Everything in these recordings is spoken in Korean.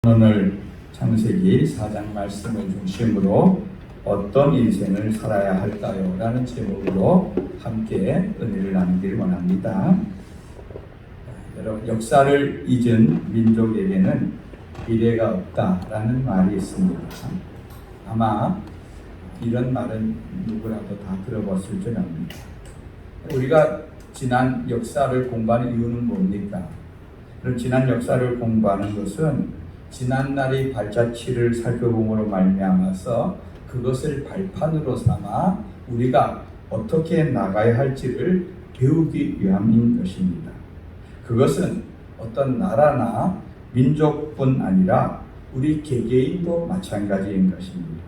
오늘 창세기 4장 말씀을 중심으로 어떤 인생을 살아야 할까요? 라는 제목으로 함께 은혜를 나누기를 원합니다. 여러분, 역사를 잊은 민족에게는 미래가 없다라는 말이 있습니다. 아마 이런 말은 누구라도 다 들어봤을 줄 압니다. 우리가 지난 역사를 공부하는 이유는 뭡니까? 지난 역사를 공부하는 것은 지난날의 발자취를 살펴봄으로 말미암아서 그것을 발판으로 삼아 우리가 어떻게 나가야 할지를 배우기 위함인 것입니다. 그것은 어떤 나라나 민족뿐 아니라 우리 개개인도 마찬가지인 것입니다.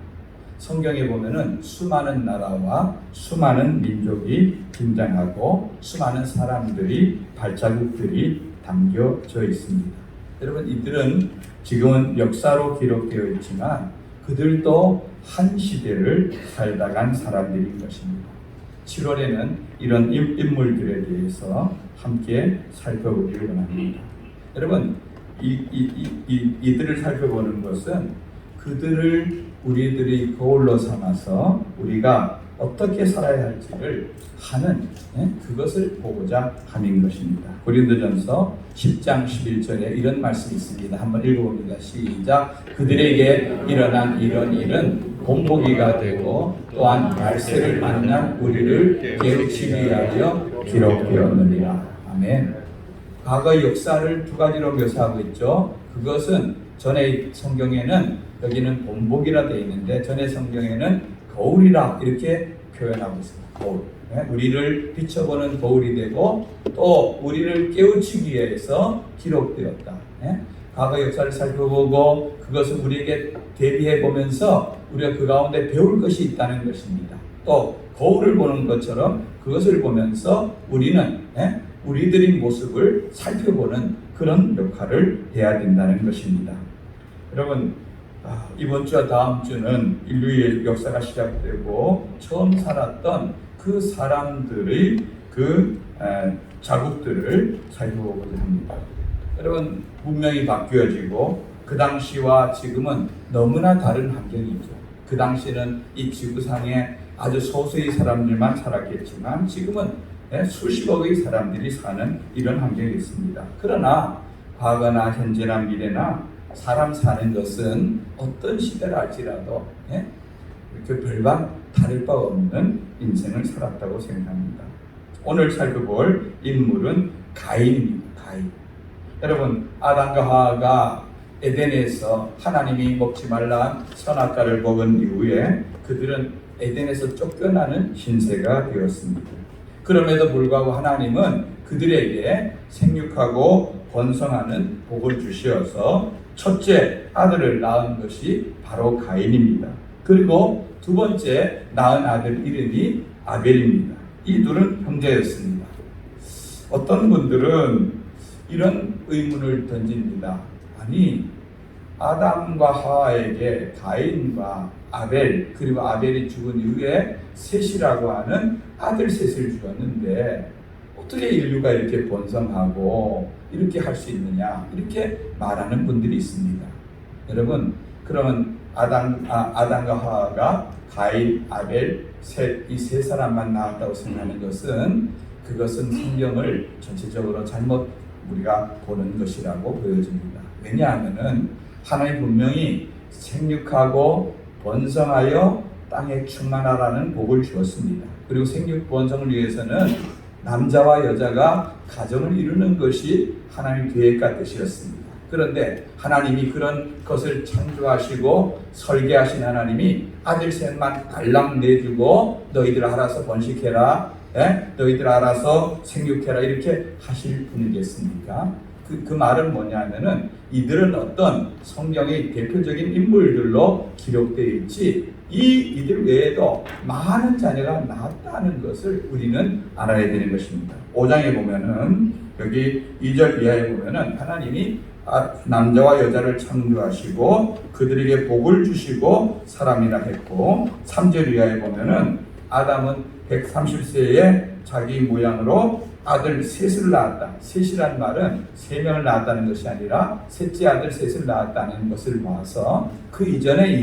성경에 보면은 수많은 나라와 수많은 민족이 등장하고 수많은 사람들이 발자국들이 담겨져 있습니다. 여러분, 이들은 지금은 역사로 기록되어 있지만 그들도 한 시대를 살다간 사람들인 것입니다. 7월에는 이런 인물들에 대해서 함께 살펴보기를 원합니다. 여러분, 이들을 살펴보는 것은 그들을 우리들이 거울로 삼아서 우리가 어떻게 살아야 할지를 하는 그것을 보고자 하는 것입니다. 고린도전서 10장 11절에 이런 말씀이 있습니다. 한번 읽어봅니다. 시작. 그들에게 일어난 이런 일은 본보기가 되고 또한 말세를 만난 우리를 깨우치기 위하여 기록되었느니라. 아멘. 과거의 역사를 두 가지로 묘사하고 있죠. 그것은 전의 성경에는 여기는 본보기라 되어 있는데 전의 성경에는 거울이라 이렇게 표현하고 있습니다. 거울. 우리를 비춰보는 거울이 되고 또 우리를 깨우치기 위해서 기록되었다. 과거 역사를 살펴보고 그것을 우리에게 대비해 보면서 우리가 그 가운데 배울 것이 있다는 것입니다. 또 거울을 보는 것처럼 그것을 보면서 우리는 우리들의 모습을 살펴보는 그런 역할을 해야 된다는 것입니다. 여러분, 이번 주와 다음 주는 인류의 역사가 시작되고 처음 살았던 그 사람들의 그 자국들을 살펴보고자 합니다. 여러분, 문명이 바뀌어지고 그 당시와 지금은 너무나 다른 환경이죠. 그 당시는 이 지구상에 아주 소수의 사람들만 살았겠지만 지금은 수십억의 사람들이 사는 이런 환경이 있습니다. 그러나 과거나 현재나 미래나 사람 사는 것은 어떤 시대라 할지라도 이렇게 별반 다를 바 없는 인생을 살았다고 생각합니다. 오늘 살펴볼 인물은 가인입니다. 가인. 여러분, 아담과 하와가 에덴에서 하나님이 먹지 말라 선악과를 먹은 이후에 그들은 에덴에서 쫓겨나는 신세가 되었습니다. 그럼에도 불구하고 하나님은 그들에게 생육하고 번성하는 복을 주시어서 첫째 아들을 낳은 것이 바로 가인입니다. 그리고 두 번째 낳은 아들 이름이 아벨입니다. 이 둘은 형제였습니다. 어떤 분들은 이런 의문을 던집니다. 아니, 아담과 하와에게 가인과 아벨 그리고 아벨이 죽은 이후에 셋이라고 하는 아들 셋을 주었는데 어떻게 인류가 이렇게 번성하고 이렇게 할 수 있느냐 이렇게 말하는 분들이 있습니다. 여러분, 그러면 아담과 하와가 가인, 아벨, 이 세 사람만 낳았다고 생각하는 것은 그것은 성경을 전체적으로 잘못 우리가 보는 것이라고 보여집니다. 왜냐하면은 하나님 분명히 생육하고 번성하여 땅에 충만하라는 복을 주었습니다. 그리고 생육 번성을 위해서는 남자와 여자가 가정을 이루는 것이 하나님의 계획과 뜻이었습니다. 그런데 하나님이 그런 것을 창조하시고 설계하신 하나님이 아들 셋만 달랑 내주고 너희들 알아서 번식해라, 너희들 알아서 생육해라 이렇게 하실 분이겠습니까? 그 말은 뭐냐면은 이들은 어떤 성경의 대표적인 인물들로 기록되어 있지 이들 외에도 많은 자녀가 낳았다는 것을 우리는 알아야 되는 것입니다. 5장에 보면은 여기 2절 이하에 보면은 하나님이 남자와 여자를 창조하시고 그들에게 복을 주시고 사람이라 했고 3절 이하에 보면은 아담은 130세에 자기 모양으로 아들 셋을 낳았다. 셋이란 말은 세 명을 낳았다는 것이 아니라 셋째 아들 셋을 낳았다는 것을 봐서 그 이전에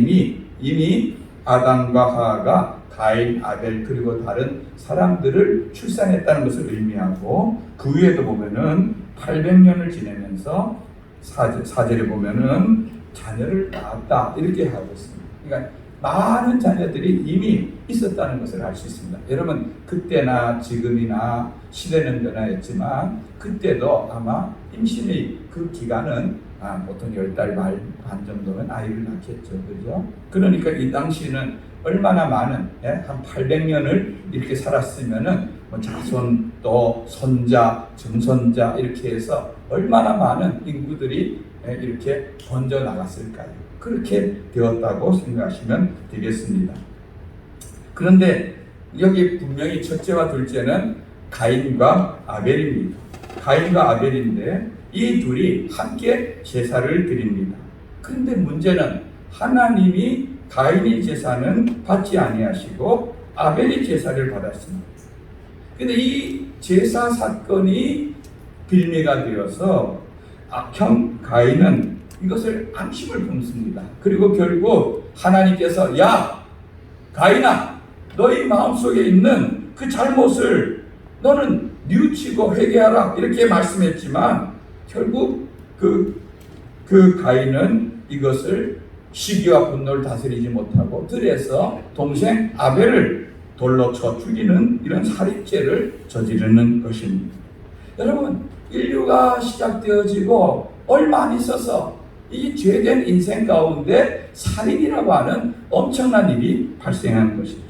이미 아담과 하와가 가인, 아벨 그리고 다른 사람들을 출산했다는 것을 의미하고 그 위에도 보면은 800년을 지내면서 4절에 보면은 자녀를 낳았다 이렇게 하고 있습니다. 그러니까 많은 자녀들이 이미 있었다는 것을 알 수 있습니다. 여러분 그때나 지금이나 시대는 변화했지만 그때도 아마 임신의 그 기간은 보통 10달 말 반 정도면 아이를 낳겠죠. 그죠? 그러니까 이 당시는 얼마나 많은 한 800년을 이렇게 살았으면은 뭐 자손 또 손자, 증손자 이렇게 해서 얼마나 많은 인구들이 이렇게 번져 나갔을까요? 그렇게 되었다고 생각하시면 되겠습니다. 그런데 여기 분명히 첫째와 둘째는 가인과 아벨입니다. 가인과 아벨인데 이 둘이 함께 제사를 드립니다. 그런데 문제는 하나님이 가인의 제사는 받지 아니하시고 아벨의 제사를 받았습니다. 그런데 이 제사 사건이 빌미가 되어서 형 가인은 이것을 앙심을 품습니다. 그리고 결국 하나님께서 야 가인아 너희 마음속에 있는 그 잘못을 너는 뉘우치고 회개하라 이렇게 말씀했지만 결국 그 가인은 이것을 시기와 분노를 다스리지 못하고 들에서 동생 아벨을 돌로 쳐 죽이는 이런 살인죄를 저지르는 것입니다. 여러분 인류가 시작되어지고 얼마 안 있어서 이 죄된 인생 가운데 살인이라고 하는 엄청난 일이 발생한 것이죠.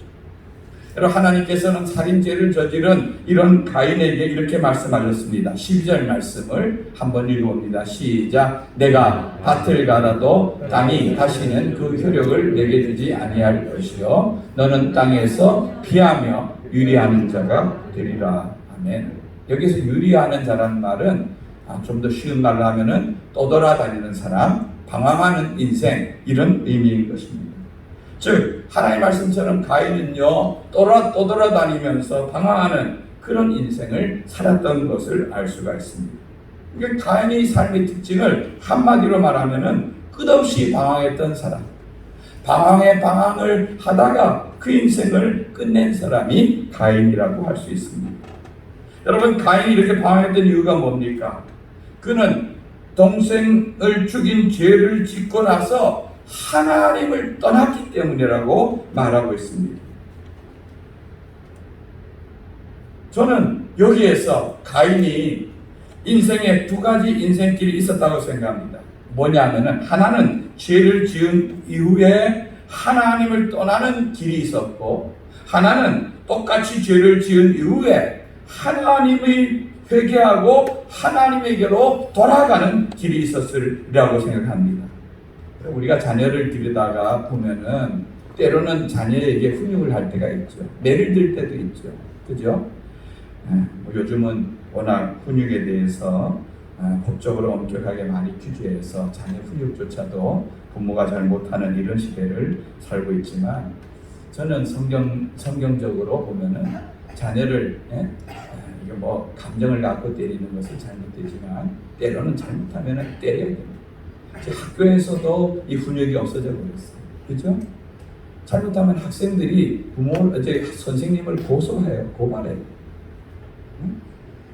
여러분 하나님께서는 살인죄를 저지른 이런 가인에게 이렇게 말씀하셨습니다. 12절 말씀을 한번 읽어봅니다. 시작. 내가 밭을 갈아도 땅이 다시는 그 효력을 내게 주지 아니할 것이요 너는 땅에서 피하며 유리하는 자가 되리라. 아멘. 여기서 유리하는 자라는 말은 좀 더 쉬운 말로 하면은 떠돌아다니는 사람, 방황하는 인생 이런 의미인 것입니다. 즉 하나님의 말씀처럼 가인은요 떠돌아다니면서 방황하는 그런 인생을 살았던 것을 알 수가 있습니다. 그러니까 가인의 삶의 특징을 한마디로 말하면은 끝없이 방황했던 사람, 방황을 하다가 그 인생을 끝낸 사람이 가인이라고 할 수 있습니다. 여러분 가인이 이렇게 방황했던 이유가 뭡니까? 그는 동생을 죽인 죄를 짓고 나서 하나님을 떠났기 때문이라고 말하고 있습니다. 저는 여기에서 가인이 인생에 두 가지 인생길이 있었다고 생각합니다. 뭐냐면은 하나는 죄를 지은 이후에 하나님을 떠나는 길이 있었고 하나는 똑같이 죄를 지은 이후에 하나님의 회개하고 하나님에게로 돌아가는 길이 있었으리라고 생각합니다. 우리가 자녀를 기르다가 보면은 때로는 자녀에게 훈육을 할 때가 있죠. 매를 들 때도 있죠. 그죠? 요즘은 워낙 훈육에 대해서 법적으로 엄격하게 많이 규제해서 자녀 훈육조차도 부모가 잘 못하는 이런 시대를 살고 있지만 저는 성경적으로 보면은 자녀를 이거 뭐 감정을 갖고 때리는 것은 잘못되지만 때로는 잘못하면 때려야 됩니다. 학교에서도 이 훈육이 없어져 버렸어요. 그렇죠? 잘못하면 학생들이 선생님을 고발해요.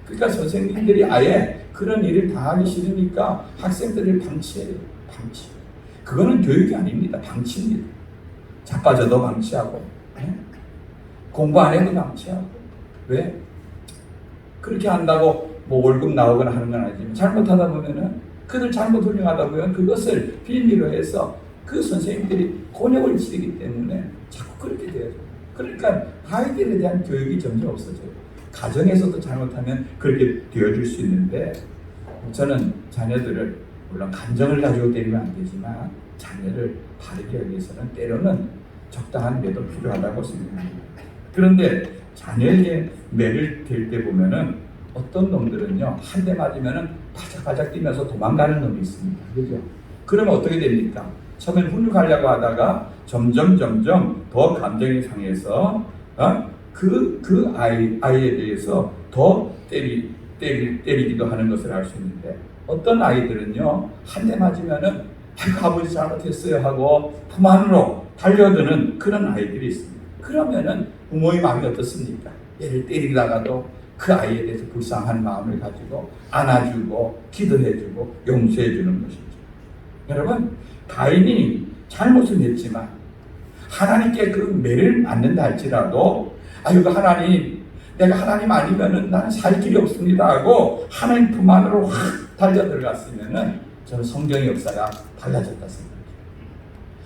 그러니까 선생님들이 아예 그런 일을 당하기 싫으니까 학생들을 방치해요. 방치. 그거는 교육이 아닙니다. 방치입니다. 자빠져도 방치하고 공부 안 해도 방치하고. 왜? 그렇게 한다고 뭐 월급 나오거나 하는 건 아니지만 잘못하다 보면은 그들 잘못 훈련하다 보면 그것을 빌미로 해서 그 선생님들이 곤욕을 치르기 때문에 자꾸 그렇게 돼요. 그러니까 아이들에 대한 교육이 점점 없어져요. 가정에서도 잘못하면 그렇게 되어줄 수 있는데 저는 자녀들을 물론 감정을 가지고 때리면 안 되지만 자녀를 바르게 하기 위해서는 때로는 적당한 매도 필요하다고 생각합니다. 그런데 자녀에게 매를 댈 때 보면은 어떤 놈들은요 한 대 맞으면은 바짝바짝 뛰면서 도망가는 놈이 있습니다. 그죠? 그러면 어떻게 됩니까? 처음엔 훈육하려고 하다가 점점 더 감정이 상해서 그 아이에 대해서 더 때리기도 하는 것을 알 수 있는데, 어떤 아이들은요, 한 대 맞으면은 아이고 아버지 잘못했어요 하고 품 안으로 달려드는 그런 아이들이 있습니다. 그러면은 부모의 마음이 어떻습니까? 얘를 때리다가도 그 아이에 대해서 불쌍한 마음을 가지고 안아주고 기도해주고 용서해주는 것이죠. 여러분, 가인이 잘못은 했지만 하나님께 그 매를 맞는다 할지라도, 아이고 하나님, 내가 하나님 아니면은 나는 살 길이 없습니다 하고 하나님 품 안으로 확 달려 들어갔으면은 저는 성경의 역사가 달라졌다 생각해요.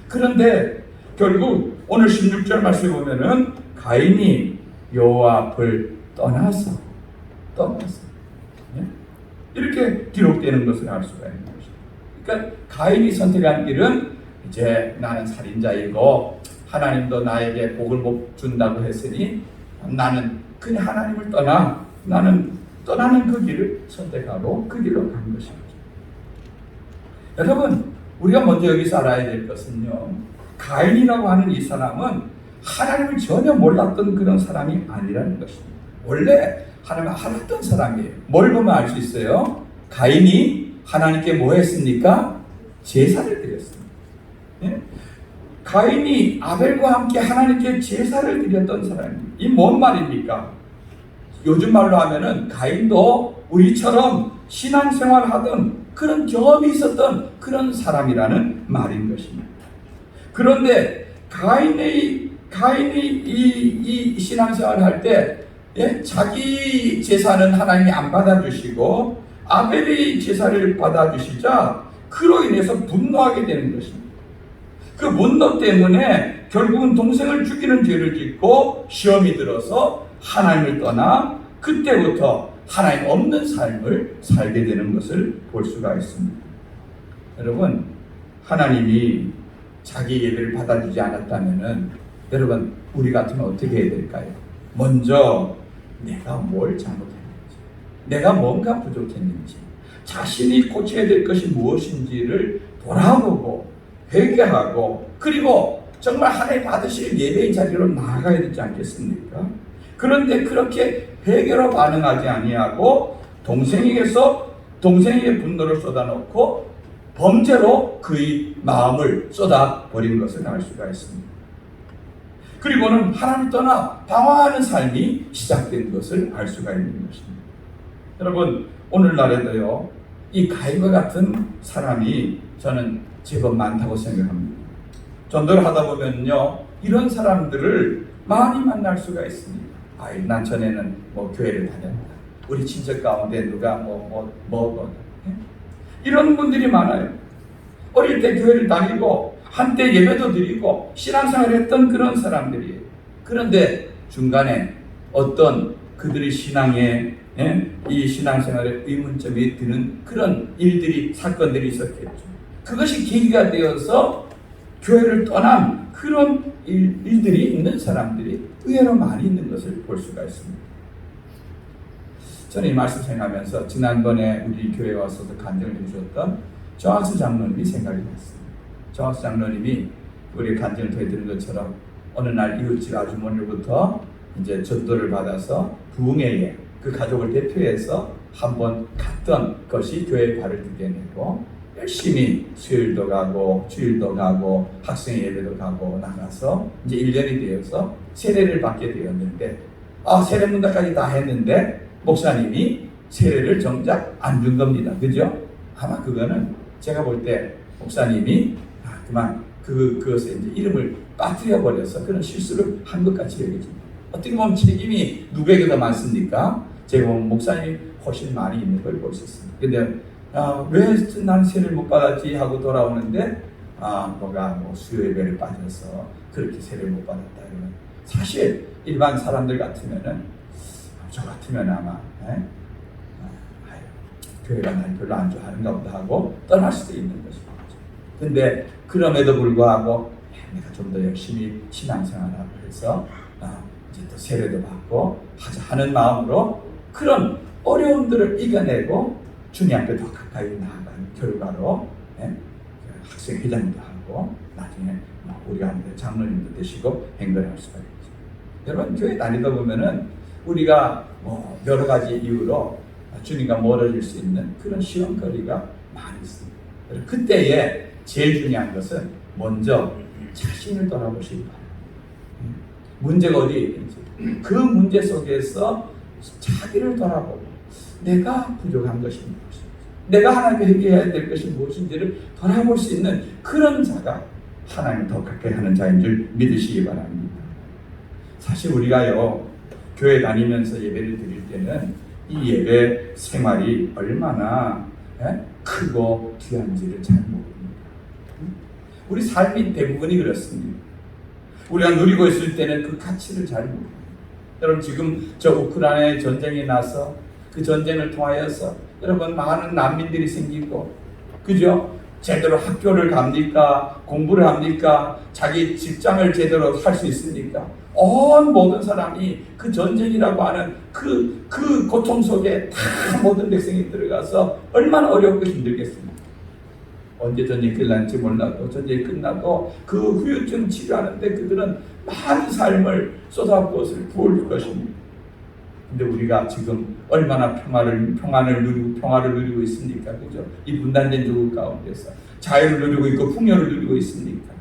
그런데 결국 오늘 16절 말씀에 보면은 가인이 여호와 앞을 떠나서 이렇게 기록되는 것을 알 수가 있는 것입니다. 그러니까 가인이 선택한 길은, 이제 나는 살인자이고 하나님도 나에게 복을 못 준다고 했으니 나는 그냥 하나님을 나는 떠나는 그 길을 선택하고 그 길로 간 것입니다. 여러분, 우리가 먼저 여기서 알아야 될 것은요, 가인이라고 하는 이 사람은 하나님을 전혀 몰랐던 그런 사람이 아니라는 것입니다. 원래 하나님을 알았던 사람이에요. 뭘 보면 알 수 있어요? 가인이 하나님께 뭐 했습니까? 제사를 드렸습니다. 예? 가인이 아벨과 함께 하나님께 제사를 드렸던 사람입니다. 이 뭔 말입니까? 요즘 말로 하면은 가인도 우리처럼 신앙생활을 하던 그런 경험이 있었던 그런 사람이라는 말인 것입니다. 그런데 가인이 이 신앙생활을 할 때, 예? 자기 제사는 하나님이 안 받아주시고 아벨의 제사를 받아주시자 그로 인해서 분노하게 되는 것입니다. 그 분노 때문에 결국은 동생을 죽이는 죄를 짓고 시험이 들어서 하나님을 떠나 그때부터 하나님 없는 삶을 살게 되는 것을 볼 수가 있습니다. 여러분, 하나님이 자기 예배를 받아주지 않았다면은 여러분, 우리 같으면 어떻게 해야 될까요? 먼저 내가 뭘 잘못했는지, 내가 뭔가 부족했는지, 자신이 고쳐야 될 것이 무엇인지를 돌아보고 회개하고, 그리고 정말 하나님 받으실 예배의 자리로 나아가야 되지 않겠습니까? 그런데 그렇게 회개로 반응하지 아니하고 동생에게 분노를 쏟아놓고 범죄로 그의 마음을 쏟아버린 것을 알 수가 있습니다. 그리고는 하나님을 떠나 방황하는 삶이 시작된 것을 알 수가 있는 것입니다. 여러분, 오늘날에도요, 이 가인과 같은 사람이 저는 제법 많다고 생각합니다. 전도를 하다 보면요, 이런 사람들을 많이 만날 수가 있습니다. 난 전에는 교회를 다녔다. 우리 친척 가운데 누가 이런 분들이 많아요. 어릴 때 교회를 다니고 한때 예배도 드리고 신앙생활을 했던 그런 사람들이에요. 그런데 중간에 어떤 그들의 신앙에, 이 신앙생활에 의문점이 드는 그런 사건들이 있었겠죠. 그것이 계기가 되어서 교회를 떠난 그런 일들이 있는 사람들이 의외로 많이 있는 것을 볼 수가 있습니다. 저는 이 말씀 생각하면서 지난번에 우리 교회에 와서도 간증을 해주셨던 정학수 장로님이 생각이 났습니다. 정학수 장로님이 우리 간증을 해드린 것처럼 어느 날 이웃집 아주머니로부터 이제 전도를 받아서 부흥회에 그 가족을 대표해서 한번 갔던 것이 교회에 발을 들게 되고, 열심히 수요일도 가고 주일도 가고 학생 예배도 가고 나가서 이제 1년이 되어서 세례를 받게 되었는데, 세례 문답까지 다 했는데 목사님이 세례를 정작 안 준 겁니다. 그죠? 아마 그거는 제가 볼 때 목사님이 그만 그것에 이제 이름을 빠뜨려 버려서 그런 실수를 한 것 같이 여겨집니다. 어떻게 보면 책임이 누구에게 더 많습니까? 제가 보면 목사님이 훨씬 많이 있는 걸 볼 수 있습니다. 근데 왜 나는 세례를 못 받았지 하고 돌아오는데 수요 예배를 빠져서 그렇게 세례를 못 받았다 이러면, 사실 일반 사람들 같으면은, 저 같으면 아마 교회가 날 별로 안 좋아하는가 보다 하고 떠날 수도 있는 것입니다. 근데 그럼에도 불구하고 내가 좀 더 열심히 신앙생활하고 해서 이제 또 세례도 받고 하자 하는 마음으로 그런 어려움들을 이겨내고 주님 앞에 더 가까이 나아가는 결과로 학생 회장도 하고 나중에 우리 가운데 장로님도 되시고 행동할 수가 있죠. 여러분, 교회 다니다 보면은 우리가 여러 가지 이유로 주님과 멀어질 수 있는 그런 시험거리가 많이 있습니다. 그때에 제일 중요한 것은 먼저 자신을 돌아보시기 바랍니다. 문제가 어디에 있는지 그 문제 속에서 자기를 돌아보고 내가 부족한 것이 무엇인지, 내가 하나님께 해결해야 될 것이 무엇인지를 돌아볼 수 있는 그런 자가 하나님을 더 가까이 하는 자인 줄 믿으시기 바랍니다. 사실 우리가요, 교회 다니면서 예배를 드릴 때는 이 예배 생활이 얼마나 크고 귀한지를 잘 모릅니다. 우리 삶이 대부분이 그렇습니다. 우리가 누리고 있을 때는 그 가치를 잘 모릅니다. 여러분, 지금 저 우크라이나에 전쟁이 나서 그 전쟁을 통하여서 여러분 많은 난민들이 생기고, 그죠? 제대로 학교를 갑니까? 공부를 합니까? 자기 직장을 제대로 할 수 있습니까? 온 모든 사람이 그 전쟁이라고 하는 그 고통 속에 다 모든 백성이 들어가서 얼마나 어렵고 힘들겠습니까? 언제 전쟁이 끝날지 몰라도 전쟁이 끝나도 그 후유증 치료하는데 그들은 많은 삶을 쏟아부었을 부을 것입니다. 근데 우리가 지금 얼마나 평안을 누리고 있습니까? 그죠? 이 분단된 조국 가운데서 자유를 누리고 있고 풍요를 누리고 있습니까?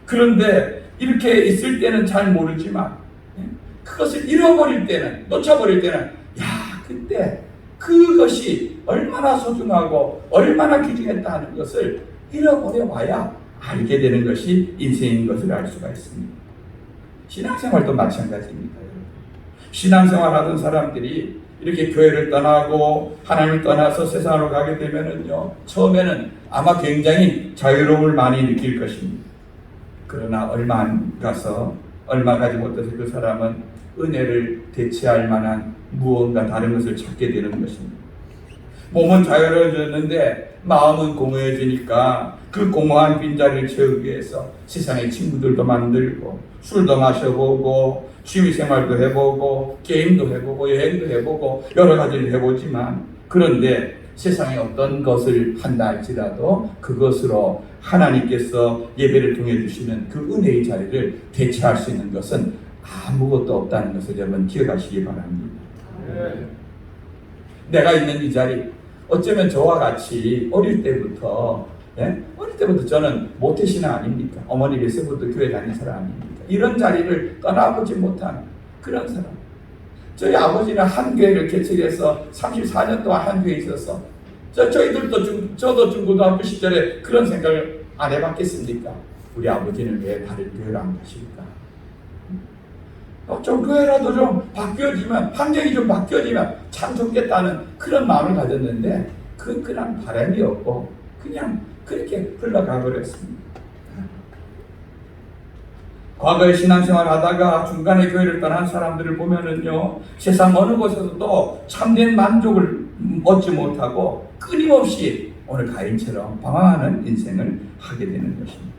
그런데 이렇게 있을 때는 잘 모르지만 그것을 잃어버릴 때는, 놓쳐버릴 때는 그때 그것이 얼마나 소중하고 얼마나 귀중했다 하는 것을 잃어버려 봐야 알게 되는 것이 인생인 것을 알 수가 있습니다. 신앙생활도 마찬가지입니다. 신앙생활 하던 사람들이 이렇게 교회를 떠나고 하나님을 떠나서 세상으로 가게 되면은요, 처음에는 아마 굉장히 자유로움을 많이 느낄 것입니다. 그러나 얼마 안 가서, 얼마 가지 못해서 그 사람은 은혜를 대체할 만한 무언가 다른 것을 찾게 되는 것입니다. 몸은 자유로워졌는데 마음은 공허해지니까 그 공허한 빈자리를 채우기 위해서 세상의 친구들도 만들고 술도 마셔보고 취미생활도 해보고 게임도 해보고 여행도 해보고 여러 가지를 해보지만, 그런데 세상에 어떤 것을 한다 할지라도 그것으로 하나님께서 예배를 통해 주시는 그 은혜의 자리를 대체할 수 있는 것은 아무것도 없다는 것을 여러분 기억하시기 바랍니다. 내가 있는 이 자리, 어쩌면 저와 같이 어릴 때부터 저는 모태신앙 아닙니까? 어머니 뱃속부터 교회 다닌 사람 아닙니까? 이런 자리를 떠나보지 못한 그런 사람. 저희 아버지는 한 교회를 개척해서 34년 동안 한 교회에 있어서 저도 중고등학교 시절에 그런 생각을 안 해봤겠습니까? 우리 아버지는 왜 다른 교회를 안 가실까? 좀 교회라도 좀 바뀌어지면, 환경이 좀 바뀌어지면 참 좋겠다는 그런 마음을 가졌는데 그런 바람이 없고 그냥 그렇게 흘러가 버렸습니다. 과거에 신앙생활 하다가 중간에 교회를 떠난 사람들을 보면은요, 세상 어느 곳에서도 참된 만족을 얻지 못하고 끊임없이 오늘 가인처럼 방황하는 인생을 하게 되는 것입니다.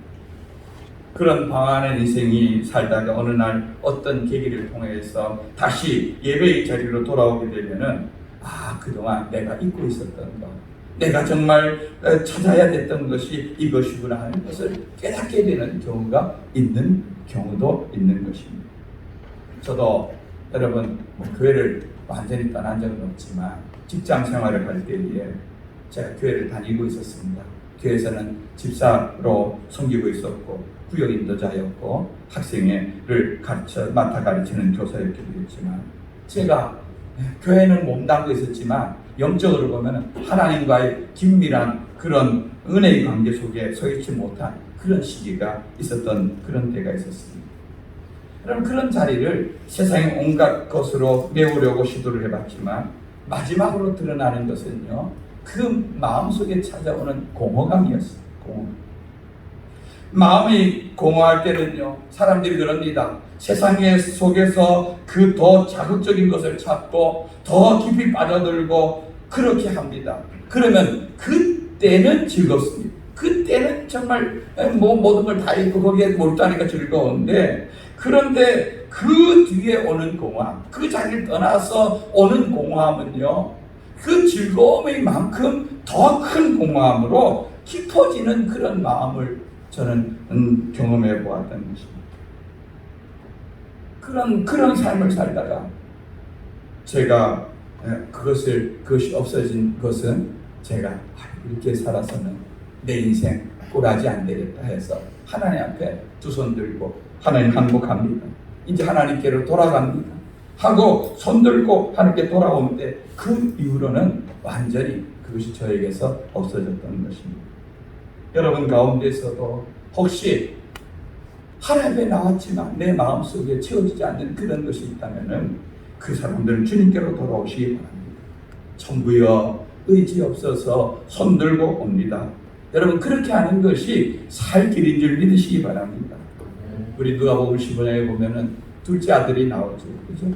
그런 방황하는 인생이 살다가 어느 날 어떤 계기를 통해서 다시 예배의 자리로 돌아오게 되면은, 그동안 내가 잊고 있었던 것, 내가 정말 찾아야 됐던 것이 이것이구나 하는 것을 깨닫게 되는 경우가 있는 경우도 있는 것입니다. 저도 여러분 교회를 완전히 떠난 적은 없지만 직장 생활을 할 때에 제가 교회를 다니고 있었습니다. 교회에서는 집사로 섬기고 있었고 구역 인도자였고 학생회를 맡아 가르치는 교사였기도 했지만, 제가 교회는 몸담고 있었지만 영적으로 보면 하나님과의 긴밀한 그런 은혜의 관계 속에 서 있지 못한 그런 시기가 있었던 그런 때가 있었습니다. 여러분, 그런 자리를 세상의 온갖 것으로 메우려고 시도를 해봤지만 마지막으로 드러나는 것은요, 그 마음속에 찾아오는 공허감이었어요. 마음이 공허할 때는요, 사람들이 그럽니다. 세상의 속에서 그 더 자극적인 것을 찾고 더 깊이 빠져들고 그렇게 합니다. 그러면 그때는 즐겁습니다. 그때는 정말 모든 걸 다 잊고 거기에 몰두하니까 즐거운데, 그런데 그 뒤에 오는 공허함, 그 자리를 떠나서 오는 공허함은요, 그 즐거움의 만큼 더 큰 공허함으로 깊어지는 그런 마음을 저는 경험해 보았던 것입니다. 그런 삶을 살다가 제가 그것이 없어진 것은 제가 이렇게 살아서는 내 인생 꼴하지 안 되겠다 해서 하나님 앞에 두 손 들고 하나님 항복합니다. 이제 하나님께로 돌아갑니다. 하고 손 들고 하나님께 돌아오는데 그 이후로는 완전히 그것이 저에게서 없어졌던 것입니다. 여러분 가운데서도 혹시 하나님 앞에 나왔지만 내 마음속에 채워지지 않는 그런 것이 있다면 그 사람들은 주님께로 돌아오시기 바랍니다. 천부여 의지 없어서 손 들고 옵니다. 여러분 그렇게 하는 것이 살 길인 줄 믿으시기 바랍니다. 우리 누가복음 15장에 보면은 둘째 아들이 나오죠. 그죠?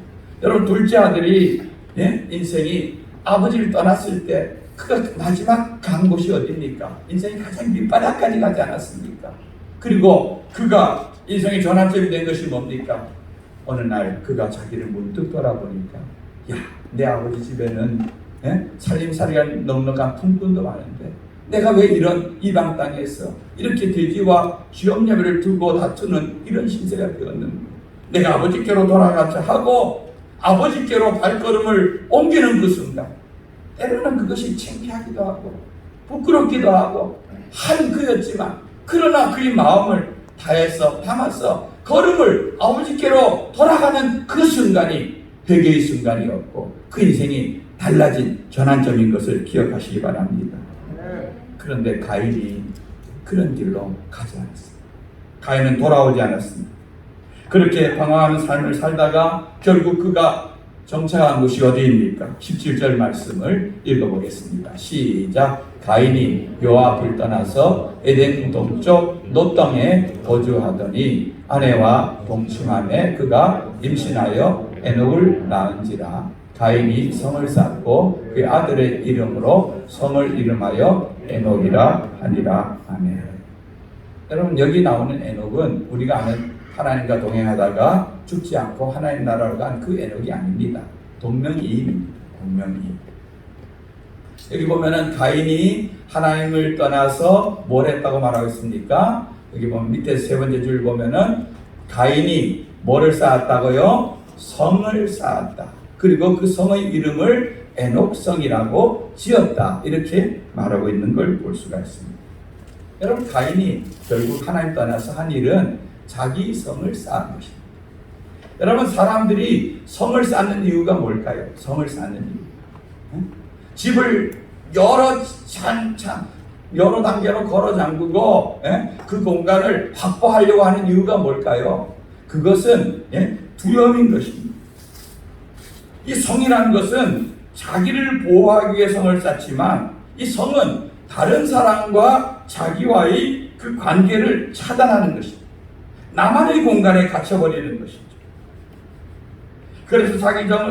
여러분 둘째 아들이 인생이 아버지를 떠났을 때 그가 마지막 간 곳이 어디입니까? 인생이 가장 밑바닥까지 가지 않았습니까? 그리고 그가 인생의 전환점이 된 것이 뭡니까? 어느 날 그가 자기를 문득 돌아보니까 야, 내 아버지 집에는 살림살이가 넉넉한 품꾼도 많은데 내가 왜 이런 이방 땅에서 이렇게 돼지와 쥐염려를 두고 다투는 이런 신세가 되었는가? 내가 아버지께로 돌아가자 하고 아버지께로 발걸음을 옮기는 그 순간 때로는 그것이 창피하기도 하고 부끄럽기도 하고 한 그였지만 그러나 그의 마음을 담아서 걸음을 아버지께로 돌아가는 그 순간이 회개의 순간이었고 그 인생이 달라진 전환점인 것을 기억하시기 바랍니다. 그런데 가인이 그런 길로 가지 않았습니다. 가인은 돌아오지 않았습니다. 그렇게 방황하는 삶을 살다가 결국 그가 정착한 곳이 어디입니까? 17절 말씀을 읽어보겠습니다. 시작. 가인이 여호와 앞을 떠나서 에덴 동쪽 놋 땅에 거주하더니 아내와 동침함에 그가 임신하여 에녹을 낳은지라. 가인이 성을 쌓고 그 아들의 이름으로 성을 이름하여 에녹이라 하니라. 아멘. 여러분 여기 나오는 에녹은 우리가 아는 하나님과 동행하다가 죽지 않고 하나님 나라로 간 그 에녹이 아닙니다. 동명이인입니다. 동명이인. 여기 보면은 가인이 하나님을 떠나서 뭘 했다고 말하고 있습니까? 여기 보면 밑에 세 번째 줄 보면은 가인이 뭐를 쌓았다고요? 성을 쌓았다. 그리고 그 성의 이름을 에녹성이라고 지었다. 이렇게 말하고 있는 걸 볼 수가 있습니다. 여러분 가인이 결국 하나님 떠나서 한 일은 자기 성을 쌓은 것입니다. 여러분 사람들이 성을 쌓는 이유가 뭘까요? 성을 쌓는 이유. 집을 여러 단계로 걸어 잠그고 그 공간을 확보하려고 하는 이유가 뭘까요? 그것은 두려움인 것입니다. 이 성이라는 것은 자기를 보호하기 위해 성을 쌓지만 이 성은 다른 사람과 자기와의 그 관계를 차단하는 것입니다. 나만의 공간에 갇혀버리는 것이죠. 그래서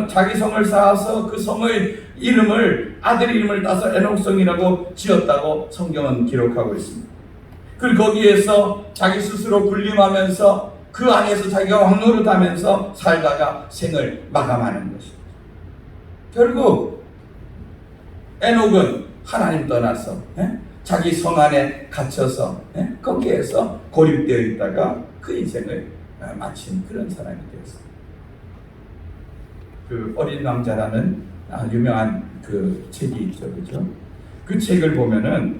자기 성을 쌓아서 그 성의 이름을 아들 이름을 따서 에녹성이라고 지었다고 성경은 기록하고 있습니다. 그리고 거기에서 자기 스스로 군림하면서 그 안에서 자기가 왕노릇하면서 살다가 생을 마감하는 것입니다. 결국 에녹은 하나님 떠나서 자기 성 안에 갇혀서 거기에서 고립되어 있다가 그 인생을 마친 그런 사람이 되었습니다. 그 어린 왕자라는 유명한 그 책이 있죠, 그죠? 그 책을 보면은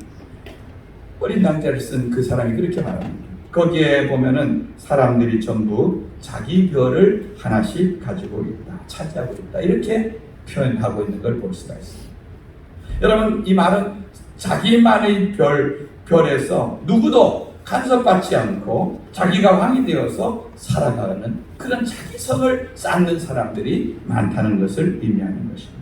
어린 왕자를 쓴 그 사람이 그렇게 말합니다. 거기에 보면은 사람들이 전부 자기 별을 하나씩 가지고 있다, 차지하고 있다 이렇게 표현하고 있는 걸 볼 수가 있습니다. 여러분 이 말은 자기만의 별에서 누구도 간섭받지 않고 자기가 왕이 되어서 살아가는 그런 자기 성을 쌓는 사람들이 많다는 것을 의미하는 것입니다.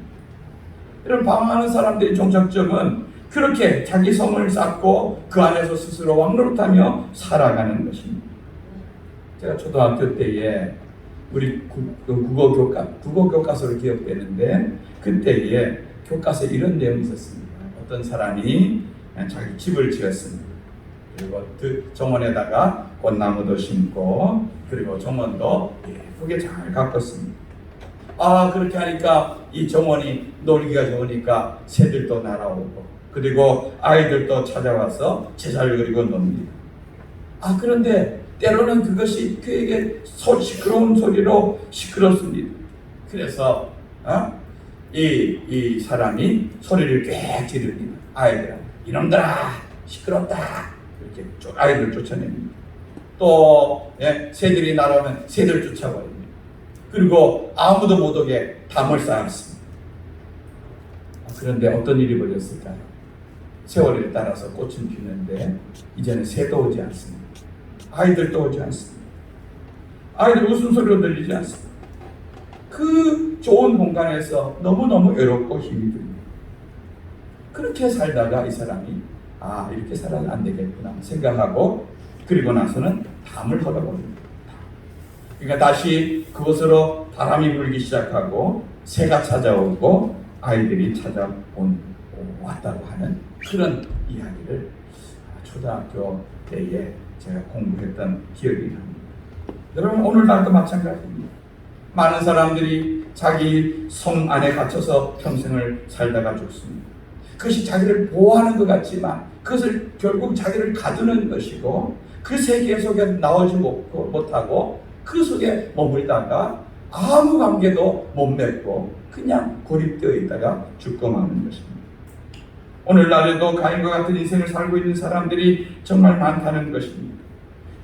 이런 방황하는 사람들의 종착점은 그렇게 자기 성을 쌓고 그 안에서 스스로 왕노릇하며 살아가는 것입니다. 제가 초등학교 때에 우리 국어 교과서를 기억되는데 그때에 교과서에 이런 내용이 있었습니다. 어떤 사람이 자기 집을 지었습니다. 그리고 그 정원에다가 꽃나무도 심고 그리고 정원도 예쁘게 잘 가꿨습니다. 그렇게 하니까 이 정원이 놀기가 좋으니까 새들도 날아오고 그리고 아이들도 찾아와서 제자를 그리고 놉니다. 그런데 때로는 그것이 그에게 시끄러운 소리로 시끄럽습니다. 그래서 이 사람이 소리를 꽤 지릅니다. 아이들, 이놈들아, 시끄럽다. 이렇게 아이들 쫓아냅니다. 또 새들이 날아오면 새들 쫓아버립니다. 그리고 아무도 못 오게 담을 쌓았습니다. 그런데 어떤 일이 벌어졌을까요? 세월을 따라서 꽃은 피는데 이제는 새도 오지 않습니다. 아이들도 오지 않습니다. 아이들 웃음소리로 들리지 않습니다. 그 좋은 공간에서 너무너무 외롭고 힘이 듭니다. 그렇게 살다가 이 사람이 이렇게 살아는 안 되겠구나 생각하고 그리고 나서는 담을 헐어버립니다. 그러니까 다시 그곳으로 바람이 불기 시작하고 새가 찾아오고 아이들이 왔다고 하는 그런 이야기를 초등학교 때에 제가 공부했던 기억이 납니다. 여러분 오늘날도 마찬가지입니다. 많은 사람들이 자기 성 안에 갇혀서 평생을 살다가 죽습니다. 그것이 자기를 보호하는 것 같지만 그것을 결국 자기를 가두는 것이고 그 세계 속에 나오지 못하고 그 속에 머물다가 아무 관계도 못 맺고 그냥 고립되어 있다가 죽고 마는 것입니다. 오늘날에도 가인과 같은 인생을 살고 있는 사람들이 정말 많다는 것입니다.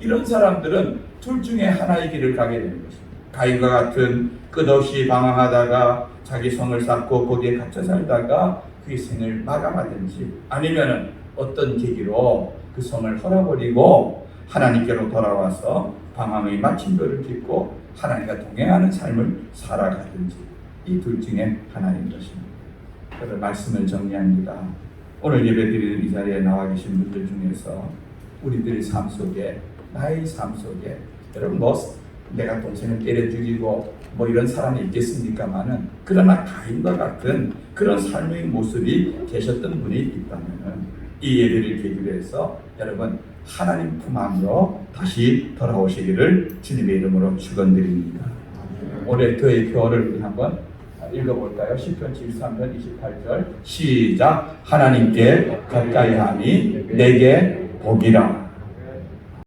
이런 사람들은 둘 중에 하나의 길을 가게 되는 것입니다. 가인과 같은 끝없이 방황하다가 자기 성을 쌓고 거기에 갇혀 살다가 그 생을 마감하든지 아니면 어떤 계기로 그 성을 헐어버리고 하나님께로 돌아와서 방황의 마침표를 짚고 하나님과 동행하는 삶을 살아가든지 이 둘 중에 하나인 것입니다. 그래서 말씀을 정리합니다. 오늘 예배드리는 이 자리에 나와 계신 분들 중에서 우리들의 삶 속에 나의 삶 속에 여러분 내가 동생을 때려 죽이고 이런 사람이 있겠습니까마는 그러나 가인과 같은 그런 삶의 모습이 계셨던 분이 있다면 이 예배를 계기로 해서 여러분 하나님 품 안으로 다시 돌아오시기를 주님의 이름으로 축원드립니다. 올해 그의 표어를 우리 한번 읽어볼까요? 시편 73편 28절 시작. 하나님께 가까이함이 내게 복이라.